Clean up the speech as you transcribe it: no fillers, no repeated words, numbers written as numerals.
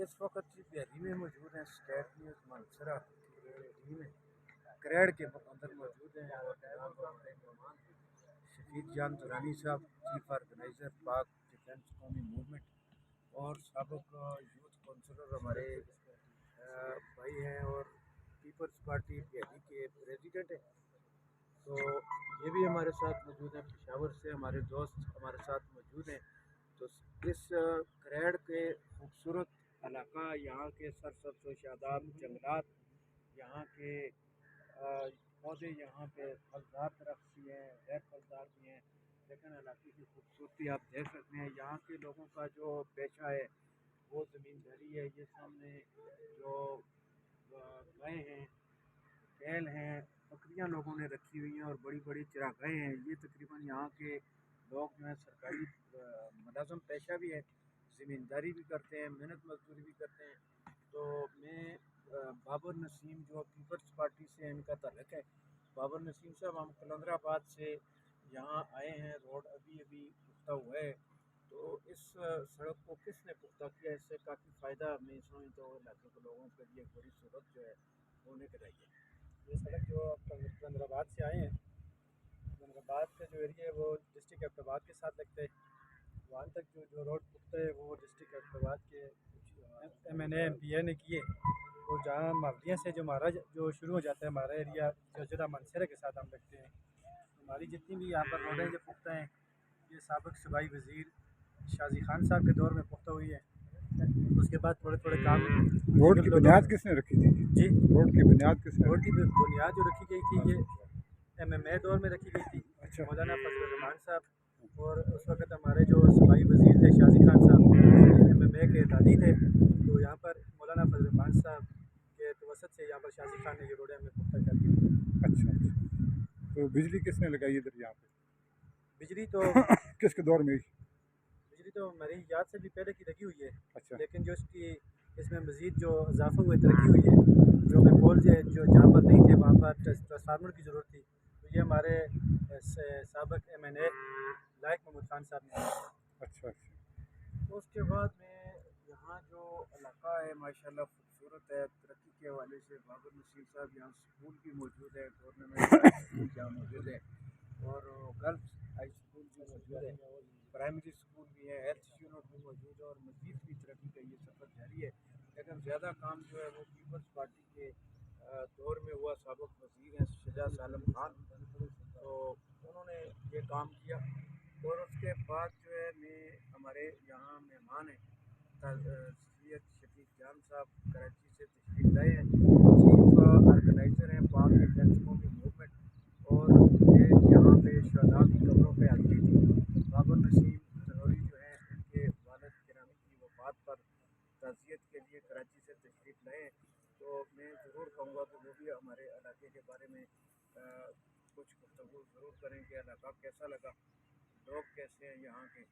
इस वक्त दिल्ली में मौजूद हैं स्टेट न्यूज़ मानसरा दिल्ली में करेड़ के अंदर मौजूद हैं और यहाँ पर हमारे मेहमान शफीक जान दुरानी साहब चीफ ऑर्गेनाइज़र पाक डिफेंस कौमी मूवमेंट और साबिक यूथ काउंसलर हमारे भाई हैं और पीपल्स पार्टी दिल्ली के प्रेसिडेंट हैं। तो ये भी हमारे साथ मौजूद हैं, पेशावर से हमारे दोस्त हमारे साथ मौजूद हैं। तो इस करेड़ के खूबसूरत इलाका, यहाँ के सरसब्ज़ व शादाब जंगलात, यहाँ के पौधे, यहाँ पे फलदार दरख्त भी हैं, गैर फलदार भी हैं, लेकिन इलाके की खूबसूरती आप देख सकते हैं। यहाँ के लोगों का जो पेशा है वो ज़मींदारी है। ये सामने जो गाय हैं, बैल हैं, बकरियां लोगों ने रखी हुई हैं और बड़ी बड़ी चरागाहें हैं। ये तकरीबन यहाँ के लोग जो हैं सरकारी मुलाजम पेशा भी है, ज़मींदारी भी करते हैं, मेहनत मजदूरी भी करते हैं। तो मैं बाबर नसीम जो पीपल्स पार्टी से इनका ताल्लुक़ है, बाबर नसीम साहब हम कलंदराबाद से यहाँ आए हैं। रोड अभी अभी पुख्ता हुआ है। तो इस सड़क को किसने पुख्ता किया, इससे काफ़ी फ़ायदा मैं समझता हूँ इलाके के लोगों के लिए बड़ी सूरत जो है होने के चाहिए। ये सड़क जो आप कलंदराबाद से आए हैं, कलंदराबाद का जो एरिया है वो डिस्ट्रिक्ट अब्टाबाद के साथ लगता है। वहाँ तक जो रोड पुख्ता है वो डिस्ट्रिक्ट अब्टाबाद के MNA MPA ने किए। तो जहाँ मावलिया से जो हमारा जो शुरू हो जाता है हमारा एरिया, जो ज़िला मानसरा के साथ हम लगते हैं, हमारी जितनी भी यहाँ पर रोडें जो पुख्ता हैं ये साबिक सूबाई वज़ीर शाजी खान साहब के दौर में पुख्ता हुई है। उसके बाद थोड़े थोड़े काम रोड की बुनियाद किसने रखी थी जी, रोड की बुनियाद किसने रोड की बुनियाद जो रखी गई थी ये MMA दौर में रखी गई थी। अच्छा मौलाना फजल रहमान साहब और उस वक्त हमारे जो सूबाई वज़ीर थे शाजी खान साहब MMA के दादी थे। तो यहाँ पर मौलाना फजल रहमान साहब के तवसत से यहाँ पर शाजी खान ने ये रोडें हमें पुख्ता कर दी। अच्छा अच्छा तो बिजली किसने लगाई इधर यहाँ पे बिजली तो किसके दौर में बिजली तो मेरी याद से भी पहले की लगी हुई है। अच्छा लेकिन जो इसकी इसमें मज़ीद जो इजाफा हुए तरक्की हुई है, जो हमें पोल जो जहाँ पर नहीं थे वहाँ पर ट्रांसफार्मर की ज़रूरत थी, तो ये हमारे साबिक MNA लाइक महमूद खान साहब ने। अच्छा अच्छा तो उसके बाद में यहाँ जो इलाका है माशाल्लाह खूबसूरत है। तरक्की के हवाले से बाबर नसीम साहब यहाँ स्कूल भी मौजूद है, गवर्नमेंट स्कूल यहाँ मौजूद है और गर्ल्स हाई स्कूल भी मौजूद है, प्राइमरी स्कूल भी है, हेल्थ यूनिट भी मौजूद है और मज़ीद भी तरक्की का ये सफ़र जारी है। लेकिन ज़्यादा काम जो है वो पीपल्स पार्टी के दौर में हुआ। साबिक वज़ीर हैं शुजा सालम खान, तो उन्होंने ये काम किया। और उसके बाद जो है मैं हमारे यहाँ मेहमान हैं सैयद शफीक जान साहब कराची से तशरीफ़ लाए हैं, चीफ ऑर्गेनाइज़र हैं पाक डिफेंस कौमी मूवमेंट। और ये यहाँ पे शहदाद की कब्रों पे आती थी। बाबर नसीम तनोरी जो हैं उनके वालिद गिरामी की वफ़ात पर ताज़ियत के लिए कराची से तशरीफ़ लाए हैं। तो मैं ज़रूर कहूँगा कि वो भी हमारे इलाके के बारे में कुछ गुफ्तगू ज़रूर करें कि इलाका कैसा लगा, लोग कैसे हैं यहाँ के।